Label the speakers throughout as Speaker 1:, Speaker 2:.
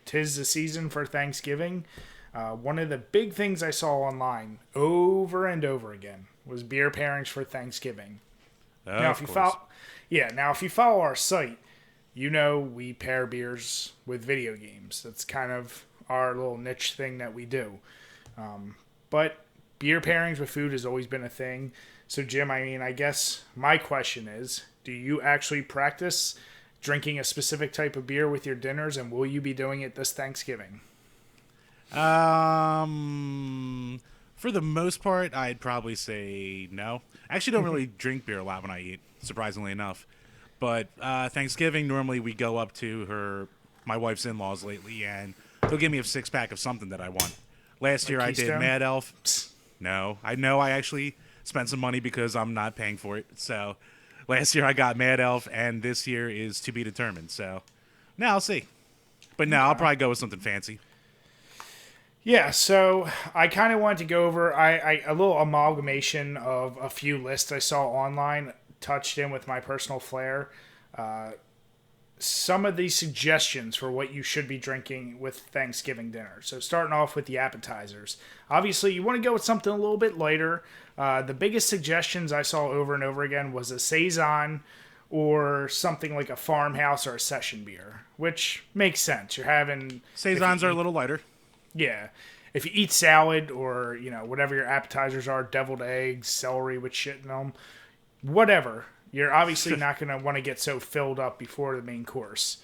Speaker 1: 'tis the season for Thanksgiving. One of the big things I saw online over and over again was beer pairings for Thanksgiving. Now, if
Speaker 2: Of
Speaker 1: you
Speaker 2: course.
Speaker 1: follow, yeah, now if you follow our site, you know we pair beers with video games. That's kind of our little niche thing that we do. But beer pairings with food has always been a thing. So, Jim, I mean, I guess my question is, do you actually practice drinking a specific type of beer with your dinners, and will you be doing it this Thanksgiving?
Speaker 2: For the most part, I'd probably say no. I actually don't really drink beer a lot when I eat, surprisingly enough. But Thanksgiving, normally we go up to my wife's in-laws lately, and they'll give me a six-pack of something that I want. Last year I did
Speaker 1: Keystone?
Speaker 2: Mad Elf. No, I know I actually spent some money because I'm not paying for it. So last year I got Mad Elf, and this year is to be determined. So now I'll see. But no, I'll probably go with something fancy.
Speaker 1: Yeah, so I kind of wanted to go over a little amalgamation of a few lists I saw online, touched in with my personal flair. Some of these suggestions for what you should be drinking with Thanksgiving dinner. So starting off with the appetizers. Obviously, you want to go with something a little bit lighter. The biggest suggestions I saw over and over again was a saison or something like a farmhouse or a session beer, which makes sense. You're having
Speaker 2: Saisons are a little lighter.
Speaker 1: yeah. If you eat salad or, whatever your appetizers are, deviled eggs, celery with shit in them, whatever, you're obviously not going to want to get so filled up before the main course.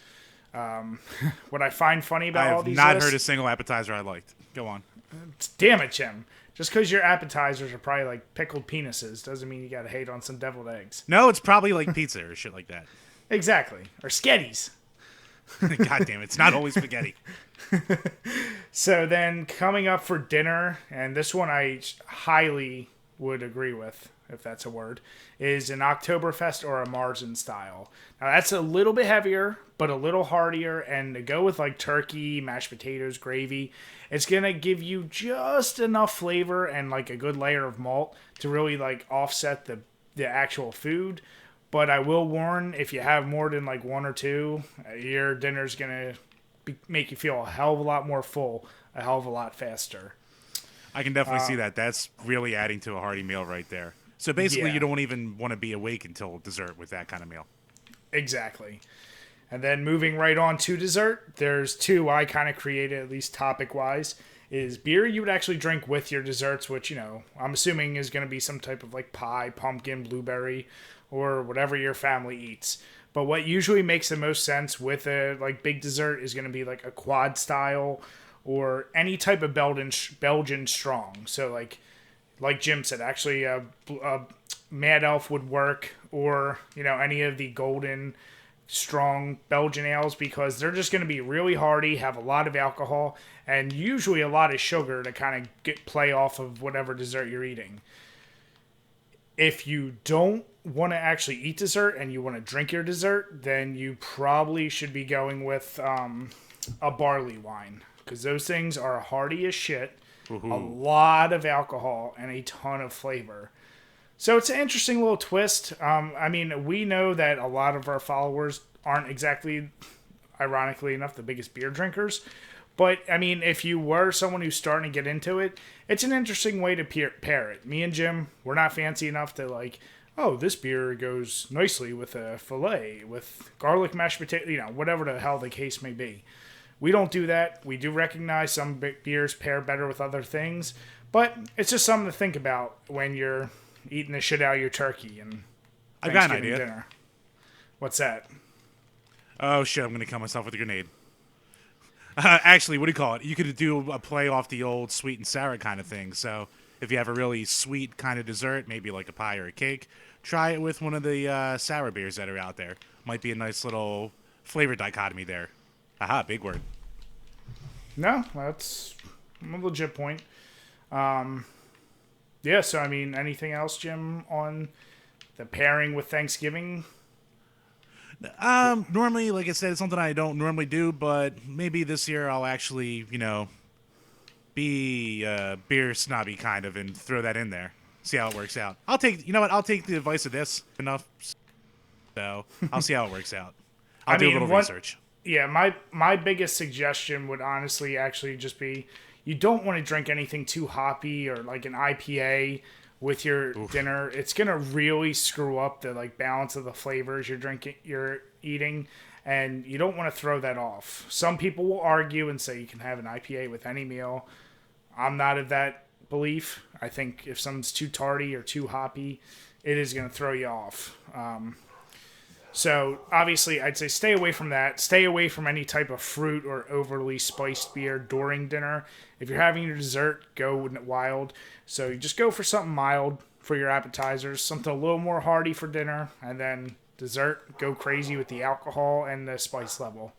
Speaker 1: What I find funny
Speaker 2: I
Speaker 1: about all
Speaker 2: have
Speaker 1: these
Speaker 2: not
Speaker 1: lists,
Speaker 2: heard a single appetizer I liked. Go on.
Speaker 1: damn it, Jim. Just because your appetizers are probably like pickled penises doesn't mean you got to hate on some deviled eggs.
Speaker 2: No, it's probably like pizza or shit like that.
Speaker 1: Exactly. Or sketties.
Speaker 2: God damn it, it's not always spaghetti.
Speaker 1: So then coming up for dinner, and this one I highly would agree with, if that's a word, is an Oktoberfest or a Marzen style. Now that's a little bit heavier, but a little heartier, and to go with like turkey, mashed potatoes, gravy, it's gonna give you just enough flavor and like a good layer of malt to really like offset the actual food. But I will warn, if you have more than like one or two, your dinner's gonna make you feel a hell of a lot more full, a hell of a lot faster.
Speaker 2: I can definitely see that. That's really adding to a hearty meal right there. So basically,
Speaker 1: Yeah.
Speaker 2: you don't even want to be awake until dessert with that kind of meal.
Speaker 1: Exactly. And then moving right on to dessert, there's two I kind of created, at least topic wise, is beer you would actually drink with your desserts, which, I'm assuming is going to be some type of like pie, pumpkin, blueberry, or whatever your family eats. But what usually makes the most sense with a like big dessert is going to be like a quad style or any type of Belgian strong. So like Jim said, actually a Mad Elf would work, or any of the golden strong Belgian ales, because they're just going to be really hearty, have a lot of alcohol, and usually a lot of sugar to kind of play off of whatever dessert you're eating. If you don't want to actually eat dessert and you want to drink your dessert, then you probably should be going with a barley wine, because those things are hearty as shit, a lot of alcohol, and a ton of flavor. So it's an interesting little twist. I mean, we know that a lot of our followers aren't exactly, ironically enough, the biggest beer drinkers. But, I mean, if you were someone who's starting to get into it, it's an interesting way to pair it. Me and Jim, we're not fancy enough to, like, oh, this beer goes nicely with a filet, with garlic mashed potato, whatever the hell the case may be. We don't do that. We do recognize some beers pair better with other things, but it's just something to think about when you're eating the shit out of your turkey and
Speaker 2: I've got an
Speaker 1: Thanksgiving
Speaker 2: idea.
Speaker 1: dinner. What's that?
Speaker 2: Oh shit, I'm going to kill myself with a grenade. Actually, what do you call it? You could do a play off the old sweet and sour kind of thing. So if you have a really sweet kind of dessert, maybe like a pie or a cake, try it with one of the sour beers that are out there. Might be a nice little flavor dichotomy there. Aha, big word.
Speaker 1: No, that's a legit point. Yeah, so I mean, anything else, Jim, on the pairing with Thanksgiving?
Speaker 2: Normally, like I said, it's something I don't normally do, but maybe this year I'll actually, be beer snobby kind of and throw that in there. See how it works out. I'll take the advice of this enough. So I'll see how it works out. I'll do a little research.
Speaker 1: Yeah, my biggest suggestion would honestly actually just be you don't want to drink anything too hoppy or like an IPA with your dinner. It's gonna really screw up the like balance of the flavors you're eating, and you don't want to throw that off. Some people will argue and say you can have an IPA with any meal. I'm not of that belief. I think if something's too tardy or too hoppy, it is going to throw you off. So obviously, I'd say stay away from that. Stay away from any type of fruit or overly spiced beer during dinner. If you're having your dessert, go wild. So you just go for something mild for your appetizers, something a little more hearty for dinner, and then dessert, go crazy with the alcohol and the spice level.